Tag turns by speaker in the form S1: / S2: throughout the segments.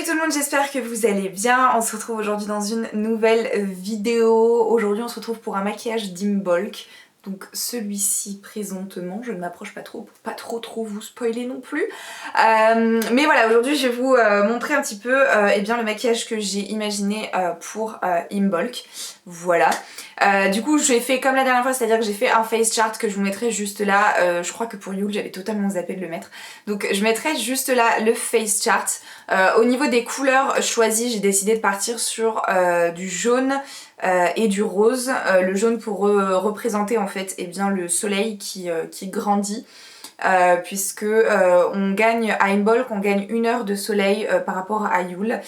S1: tout le monde, j'espère que vous allez bien. On se retrouve aujourd'hui dans une nouvelle vidéo. Aujourd'hui on se retrouve pour un maquillage d'Imbolc. Donc celui-ci présentement, je ne m'approche pas trop pour pas trop vous spoiler non plus. Mais voilà, aujourd'hui je vais vous montrer un petit peu eh bien, le maquillage que j'ai imaginé pour Imbolc. Voilà. Du coup je l'ai fait comme la dernière fois, c'est-à-dire que j'ai fait un face chart que je vous mettrai juste là. Je crois que pour Yule j'avais totalement zappé de le mettre. Donc je mettrai juste là le face chart. Au niveau des couleurs choisies, j'ai décidé de partir sur du jaune et du rose. Le jaune pour représenter en fait eh bien, le soleil qui grandit. Puisque on gagne à Imbolc, on gagne 1 heure de soleil par rapport à Yule,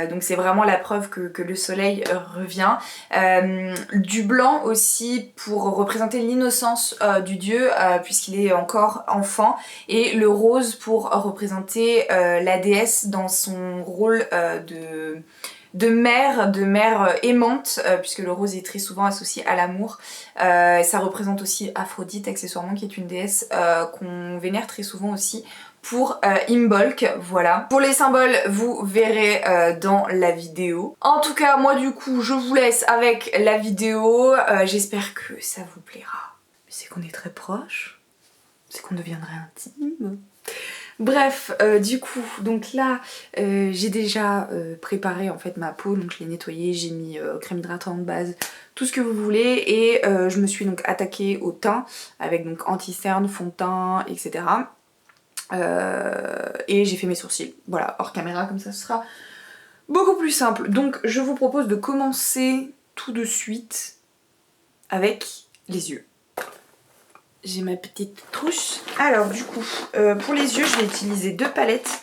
S1: donc c'est vraiment la preuve que le soleil revient. Du blanc aussi pour représenter l'innocence du dieu puisqu'il est encore enfant, et le rose pour représenter la déesse dans son rôle de mère aimante, puisque le rose est très souvent associé à l'amour. Ça représente aussi Aphrodite accessoirement, qui est une déesse qu'on vénère très souvent aussi pour Imbolc, voilà. Pour les symboles, vous verrez dans la vidéo. En tout cas, moi du coup, je vous laisse avec la vidéo. J'espère que ça vous plaira. C'est qu'on est très proches, c'est qu'on deviendrait intime. Bref, du coup, donc là, j'ai déjà préparé en fait ma peau, donc je l'ai nettoyée, j'ai mis crème hydratante, base, tout ce que vous voulez, et je me suis donc attaquée au teint avec donc anti-cerne, fond de teint, etc. Et j'ai fait mes sourcils, voilà, hors caméra, comme ça ce sera beaucoup plus simple. Donc je vous propose de commencer tout de suite avec les yeux. J'ai ma petite trousse. Alors du coup, pour les yeux, je vais utiliser 2 palettes.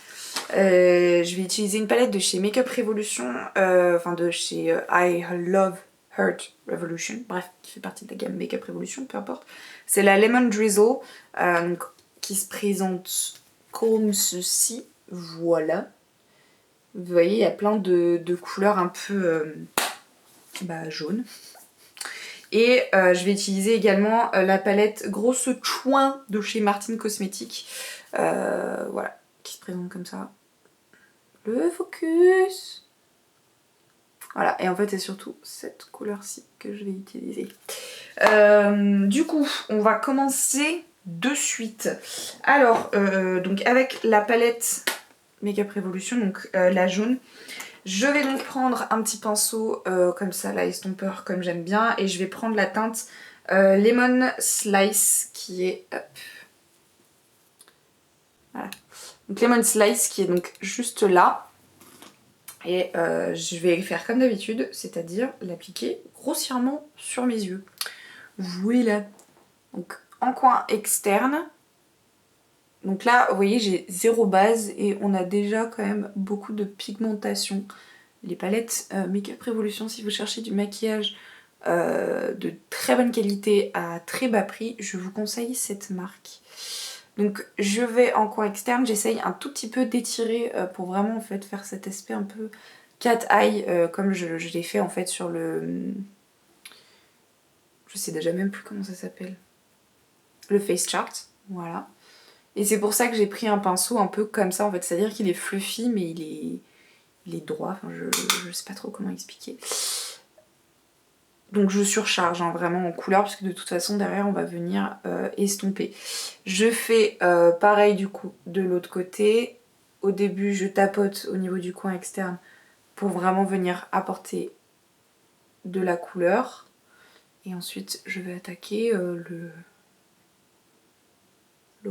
S1: Je vais utiliser une palette de chez Makeup Revolution, enfin de chez I Love Heart Revolution, bref, qui fait partie de la gamme Makeup Revolution, peu importe. C'est la Lemon Drizzle, donc, qui se présente comme ceci, voilà. Vous voyez, il y a plein de couleurs un peu jaunes. Et je vais utiliser également la palette Grosse Chouin de chez Martin Cosmetics. Voilà, qui se présente comme ça. Le focus. Voilà, et en fait c'est surtout cette couleur-ci que je vais utiliser. Du coup, on va commencer de suite. Alors, donc avec la palette Makeup Revolution, donc la jaune, je vais donc prendre un petit pinceau comme ça, là, estompeur, comme j'aime bien, et je vais prendre la teinte Lemon Slice qui est... Hop, voilà. Donc Lemon Slice qui est donc juste là. Et je vais faire comme d'habitude, c'est-à-dire l'appliquer grossièrement sur mes yeux. Voilà. Donc en coin externe. Donc là, vous voyez, j'ai 0 base et on a déjà quand même beaucoup de pigmentation. Les palettes Makeup Revolution, si vous cherchez du maquillage de très bonne qualité à très bas prix, je vous conseille cette marque. Donc je vais en coin externe, j'essaye un tout petit peu d'étirer pour vraiment en fait faire cet aspect un peu cat eye comme je l'ai fait en fait sur le... Je sais déjà même plus comment ça s'appelle. Le face chart, voilà. Et c'est pour ça que j'ai pris un pinceau un peu comme ça en fait, c'est-à-dire qu'il est fluffy mais il est droit, enfin je sais pas trop comment expliquer. Donc je surcharge hein, vraiment en couleur parce que de toute façon derrière on va venir estomper. Je fais pareil du coup de l'autre côté. Au début je tapote au niveau du coin externe pour vraiment venir apporter de la couleur. Et ensuite je vais attaquer le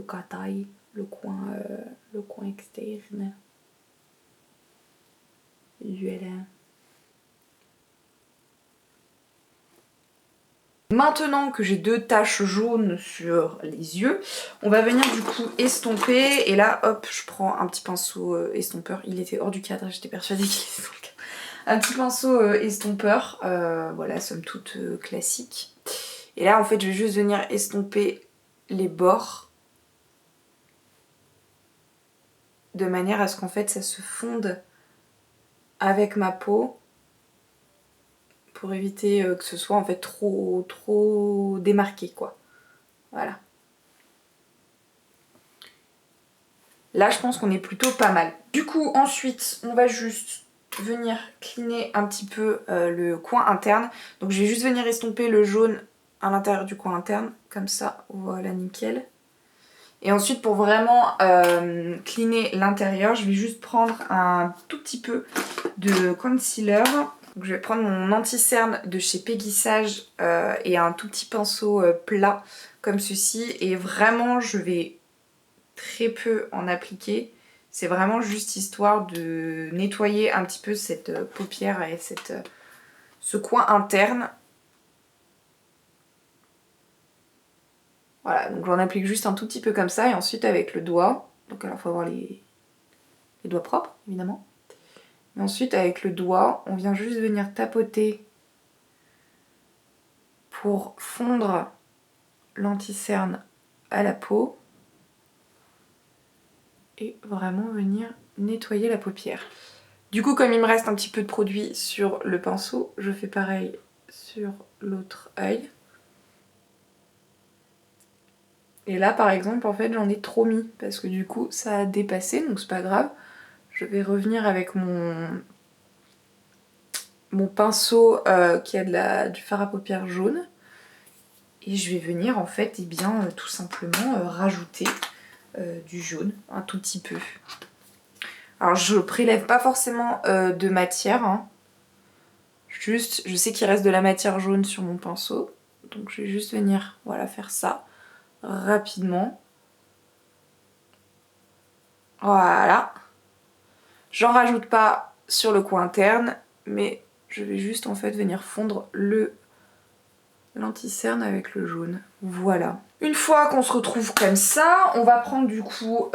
S1: cataille, le coin externe. Voilà. Maintenant que j'ai 2 taches jaunes sur les yeux, on va venir du coup estomper. Et là, hop, je prends un petit pinceau estompeur. Il était hors du cadre, j'étais persuadée qu'il était dans le cadre. Un petit pinceau estompeur, voilà, somme toute classique. Et là, en fait, je vais juste venir estomper les bords de manière à ce qu'en fait, ça se fonde avec ma peau. Pour éviter que ce soit en fait trop démarqué quoi. Voilà. Là je pense qu'on est plutôt pas mal. Du coup ensuite on va juste venir cleaner un petit peu le coin interne. Donc je vais juste venir estomper le jaune à l'intérieur du coin interne, comme ça, voilà nickel. Et ensuite pour vraiment cleaner l'intérieur, je vais juste prendre un tout petit peu de concealer. Donc je vais prendre mon anti-cerne de chez Peggy Sage et un tout petit pinceau plat comme ceci. Et vraiment je vais très peu en appliquer. C'est vraiment juste histoire de nettoyer un petit peu cette paupière et ce coin interne. Voilà, donc j'en applique juste un tout petit peu comme ça et ensuite avec le doigt, donc alors il faut avoir les doigts propres évidemment. Et ensuite avec le doigt, on vient juste venir tapoter pour fondre l'anti-cerne à la peau et vraiment venir nettoyer la paupière. Du coup, comme il me reste un petit peu de produit sur le pinceau, je fais pareil sur l'autre œil. Et là, par exemple, en fait, j'en ai trop mis parce que du coup, ça a dépassé, donc c'est pas grave. Je vais revenir avec mon pinceau qui a du fard à paupières jaune. Et je vais venir, en fait, et bien, tout simplement rajouter du jaune, un tout petit peu. Alors, je prélève pas forcément de matière, hein. Juste, je sais qu'il reste de la matière jaune sur mon pinceau. Donc je vais juste venir, voilà, faire ça rapidement. Voilà. J'en rajoute pas sur le coin interne, mais je vais juste en fait venir fondre l'anti-cerne avec le jaune. Voilà. Une fois qu'on se retrouve comme ça, on va prendre du coup...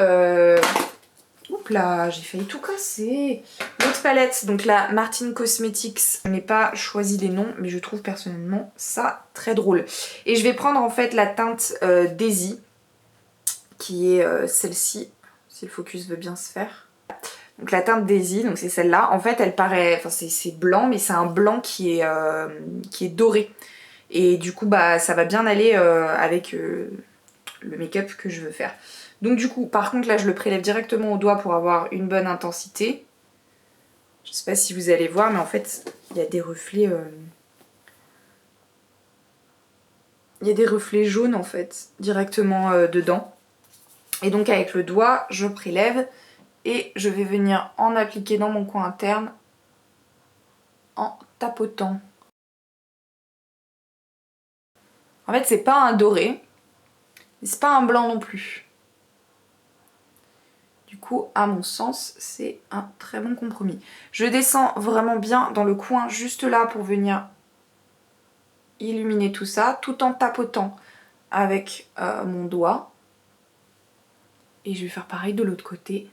S1: Oups là, j'ai failli tout casser. L'autre palette, donc la Martin Cosmetics. Je n'ai pas choisi les noms, mais je trouve personnellement ça très drôle. Et je vais prendre en fait la teinte Daisy, qui est celle-ci, si le focus veut bien se faire. Donc la teinte Daisy, donc c'est celle-là. En fait, elle paraît, enfin c'est blanc, mais c'est un blanc qui est doré. Et du coup, bah ça va bien aller avec le make-up que je veux faire. Donc du coup, par contre là je le prélève directement au doigt pour avoir une bonne intensité. Je sais pas si vous allez voir, mais en fait il y a des reflets jaunes en fait directement dedans. Et donc avec le doigt je prélève et je vais venir en appliquer dans mon coin interne en tapotant. En fait c'est pas un doré, mais c'est pas un blanc non plus. Du coup, à mon sens, c'est un très bon compromis. Je descends vraiment bien dans le coin juste là pour venir illuminer tout ça, tout en tapotant avec mon doigt. Et je vais faire pareil de l'autre côté.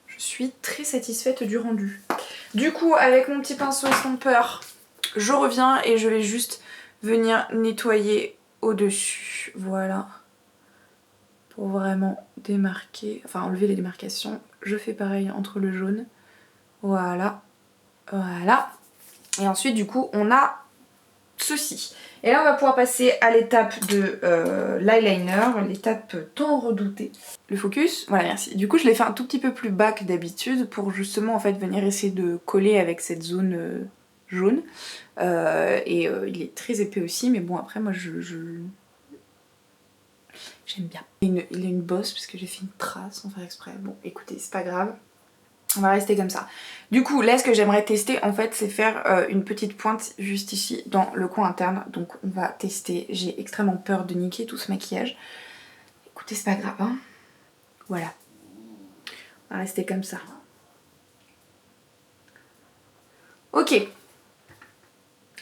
S1: Je suis très satisfaite du rendu. Du coup, avec mon petit pinceau estompeur, je reviens et je vais juste venir nettoyer au-dessus. Voilà. Pour vraiment démarquer, enfin enlever les démarcations. Je fais pareil entre le jaune. Voilà. Voilà. Et ensuite, du coup, on a ceci. Et là, on va pouvoir passer à l'étape de l'eyeliner, l'étape tant redoutée. Le focus, voilà, merci. Du coup, je l'ai fait un tout petit peu plus bas que d'habitude pour justement, en fait, venir essayer de coller avec cette zone jaune. Il est très épais aussi, mais bon, après, moi, j'aime bien. Il a une bosse parce que j'ai fait une trace sans faire exprès. Bon, écoutez, c'est pas grave. On va rester comme ça. Du coup, là, ce que j'aimerais tester, en fait, c'est faire une petite pointe juste ici, dans le coin interne. Donc, on va tester. J'ai extrêmement peur de niquer tout ce maquillage. Écoutez, c'est pas grave, hein. Voilà. On va rester comme ça. Ok.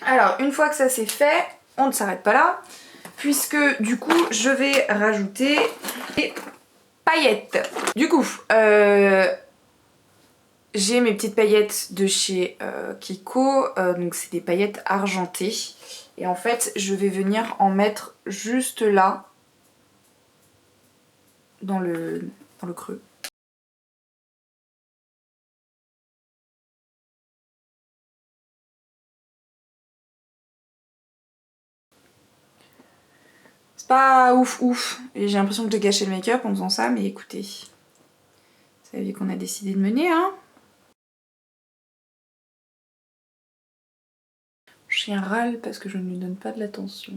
S1: Alors, une fois que ça c'est fait, on ne s'arrête pas là. Puisque, du coup, je vais rajouter des paillettes. Du coup, j'ai mes petites paillettes de chez Kiko, donc c'est des paillettes argentées. Et en fait, je vais venir en mettre juste là, dans le creux. pas ouf ouf. Et j'ai l'impression de gâcher le make-up en faisant ça, mais écoutez, c'est la vie qu'on a décidé de mener, hein. Chien râle parce que je ne lui donne pas de l'attention.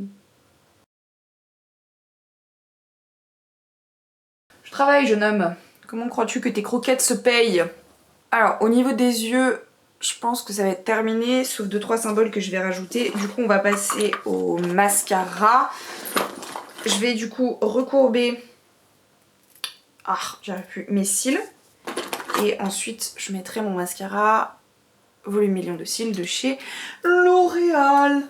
S1: Je travaille, jeune homme. Comment crois-tu que tes croquettes se payent? Alors, au niveau des yeux, je pense que ça va être terminé, sauf 2-3 symboles que je vais rajouter. Du coup, on va passer au mascara. Je vais du coup recourber j'arrive plus, mes cils. Et ensuite, je mettrai mon mascara volume million de cils de chez L'Oréal.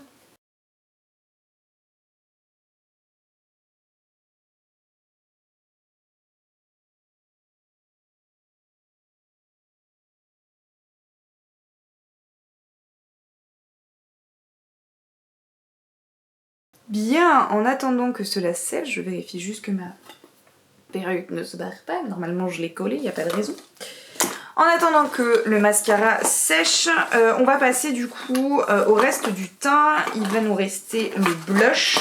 S1: Bien, en attendant que cela sèche, je vérifie juste que ma perruque ne se barre pas. Normalement, je l'ai collée, il n'y a pas de raison. En attendant que le mascara sèche, on va passer du coup au reste du teint. Il va nous rester le blush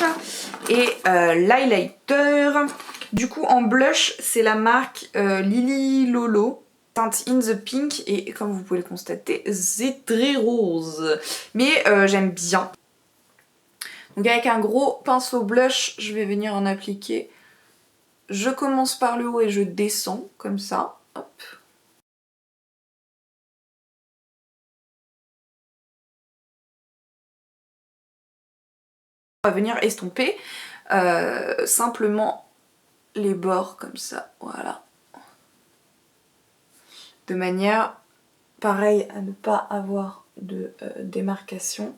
S1: et l'highlighter. Du coup, en blush, c'est la marque Lily Lolo, teinte In the Pink, et comme vous pouvez le constater, c'est très rose. Mais j'aime bien. Donc avec un gros pinceau blush, je vais venir en appliquer. Je commence par le haut et je descends, comme ça. Hop. On va venir estomper simplement les bords comme ça, voilà. De manière, pareil, à ne pas avoir de démarcation.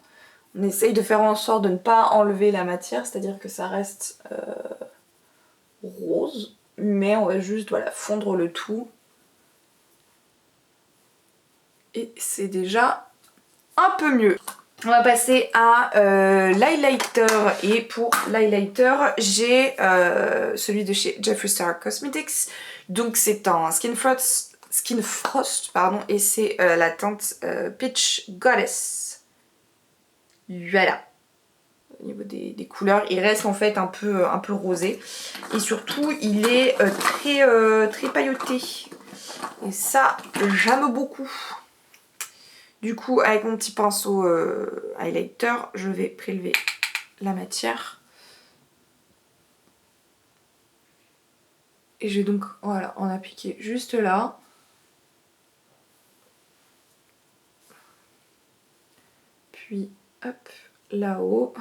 S1: On essaye de faire en sorte de ne pas enlever la matière, c'est-à-dire que ça reste rose, mais on va juste voilà, fondre le tout. Et c'est déjà un peu mieux. On va passer à l'highlighter, et pour l'highlighter j'ai celui de chez Jeffree Star Cosmetics, donc c'est en Skin Frost pardon, et c'est la teinte Peach Goddess. Voilà. Au niveau des couleurs, il reste en fait un peu rosé, et surtout il est très pailleté, et ça j'aime beaucoup. Du coup, avec mon petit pinceau highlighter, je vais prélever la matière. Et je vais donc voilà, en appliquer juste là. Puis, hop, là-haut.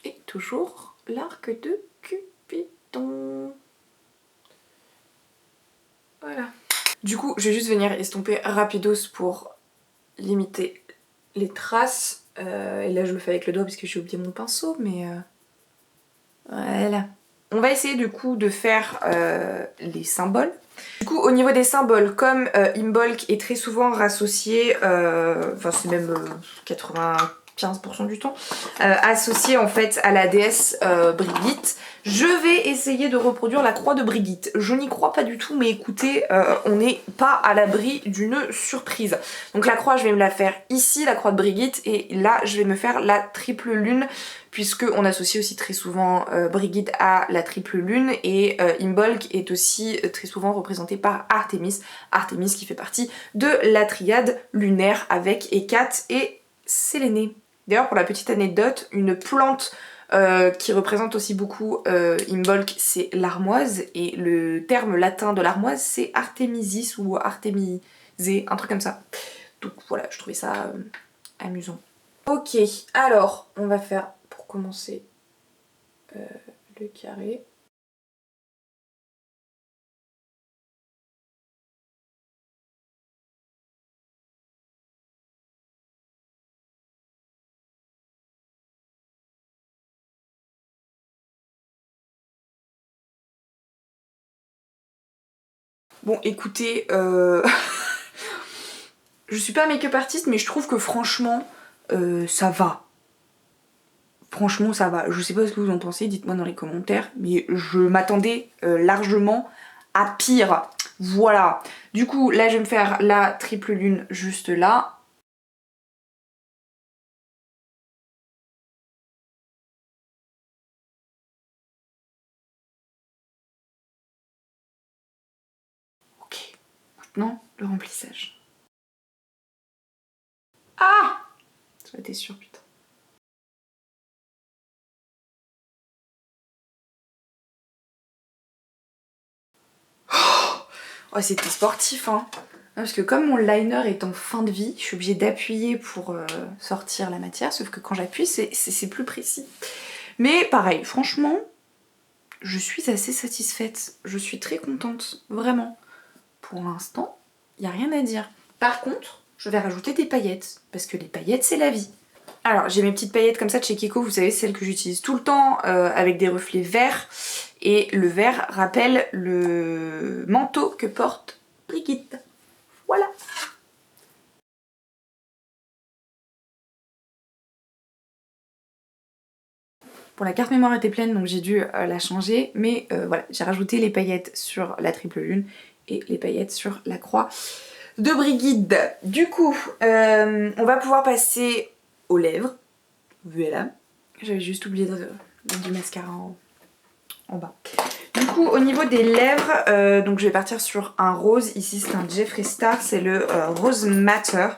S1: Et toujours l'arc de Cupidon. Voilà. Du coup, je vais juste venir estomper rapidos pour limiter les traces. Et là, je le fais avec le doigt parce que j'ai oublié mon pinceau, mais voilà. On va essayer du coup de faire les symboles. Du coup, au niveau des symboles, comme Imbolc est très souvent rassocié, enfin c'est même 95% du temps, associé en fait à la déesse Brigitte, je vais essayer de reproduire la croix de Brigitte. Je n'y crois pas du tout, mais écoutez, on n'est pas à l'abri d'une surprise. Donc la croix, je vais me la faire ici, la croix de Brigitte, et là, je vais me faire la triple lune, puisque on associe aussi très souvent Brigitte à la triple lune, et Imbolc est aussi très souvent représenté par Artémis. Artémis qui fait partie de la triade lunaire avec Hécate et Sélénée. D'ailleurs, pour la petite anecdote, une plante qui représente aussi beaucoup Imbolc, c'est l'armoise, et le terme latin de l'armoise c'est Artemisis ou Artemisé, un truc comme ça. Donc voilà, je trouvais ça amusant. Ok, alors on va faire pour commencer le carré. Bon écoutez, je suis pas make-up artiste, mais je trouve que franchement ça va. Franchement ça va. Je sais pas ce que vous en pensez, dites-moi dans les commentaires, mais je m'attendais largement à pire. Voilà. Du coup là je vais me faire la triple lune juste là. Ok, maintenant le remplissage. Ah, j'en étais sûre, putain. Oh, c'était sportif, hein. Parce que comme mon liner est en fin de vie, je suis obligée d'appuyer pour sortir la matière, sauf que quand j'appuie, c'est plus précis. Mais pareil, franchement, je suis assez satisfaite. Je suis très contente, vraiment. Pour l'instant, il n'y a rien à dire. Par contre, je vais rajouter des paillettes, parce que les paillettes, c'est la vie. Alors, j'ai mes petites paillettes comme ça de chez Kiko, vous savez, celles que j'utilise tout le temps, avec des reflets verts. Et le vert rappelle le manteau que porte Brigitte. Voilà. Bon, la carte mémoire était pleine, donc j'ai dû la changer. Mais voilà, j'ai rajouté les paillettes sur la triple lune et les paillettes sur la croix de Brigitte. Du coup, on va pouvoir passer aux lèvres. Voilà. J'avais juste oublié de mettre du mascara en bas. Du coup, au niveau des lèvres, donc je vais partir sur un rose. Ici, c'est un Jeffree Star, c'est le Rose Matter.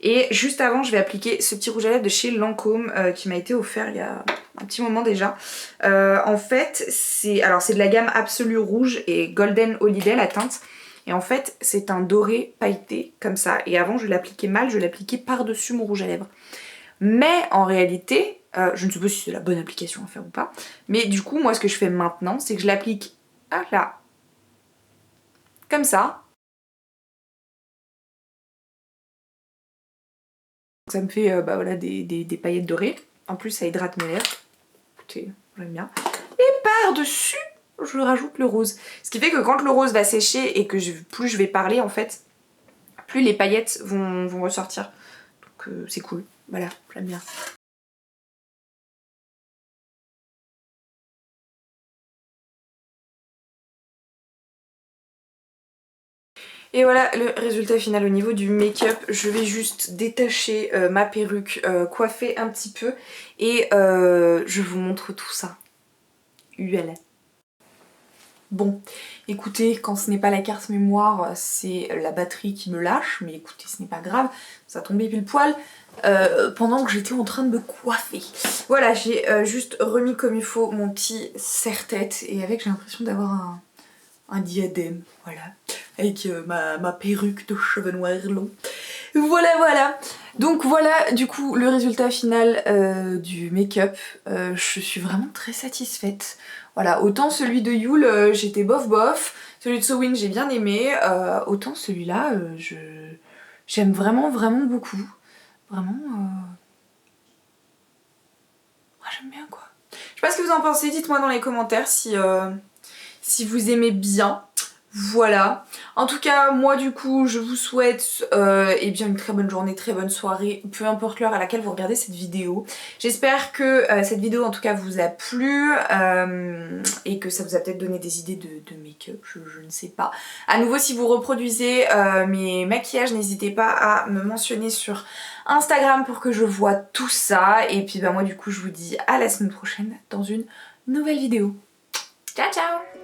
S1: Et juste avant, je vais appliquer ce petit rouge à lèvres de chez Lancôme qui m'a été offert il y a un petit moment déjà. En fait, c'est de la gamme Absolu Rouge et Golden Holiday, la teinte. Et en fait, c'est un doré pailleté, comme ça. Et avant, je l'appliquais mal, je l'appliquais par-dessus mon rouge à lèvres. Mais en réalité, je ne sais pas si c'est la bonne application à faire ou pas, mais du coup, moi, ce que je fais maintenant, c'est que je l'applique là, comme ça. Ça me fait bah, voilà, des paillettes dorées. En plus, ça hydrate mes lèvres. Écoutez, j'aime bien. Et par-dessus, je rajoute le rose. Ce qui fait que quand le rose va sécher et que plus je vais parler, en fait, plus les paillettes vont ressortir. Donc c'est cool. Voilà, j'aime bien. Et voilà le résultat final au niveau du make-up. Je vais juste détacher ma perruque, coiffer un petit peu et je vous montre tout ça. Voilà. Bon, écoutez, quand ce n'est pas la carte mémoire, c'est la batterie qui me lâche, mais écoutez, ce n'est pas grave, ça tombait pile poil pendant que j'étais en train de me coiffer. Voilà, j'ai juste remis comme il faut mon petit serre-tête et avec j'ai l'impression d'avoir un diadème, voilà, avec ma perruque de cheveux noirs longs. Voilà. Donc voilà du coup le résultat final du make-up. Je suis vraiment très satisfaite. Voilà, autant celui de Yule j'étais bof, celui de Sewin j'ai bien aimé, autant celui-là j'aime vraiment beaucoup. Vraiment, j'aime bien quoi. Je sais pas ce que vous en pensez, dites-moi dans les commentaires si vous aimez bien. Voilà. En tout cas, moi du coup, je vous souhaite eh bien une très bonne journée, très bonne soirée, peu importe l'heure à laquelle vous regardez cette vidéo. J'espère que cette vidéo en tout cas vous a plu et que ça vous a peut-être donné des idées de make-up, je ne sais pas. À nouveau, si vous reproduisez mes maquillages, n'hésitez pas à me mentionner sur Instagram pour que je vois tout ça. Et puis bah moi du coup, je vous dis à la semaine prochaine dans une nouvelle vidéo. Ciao ciao!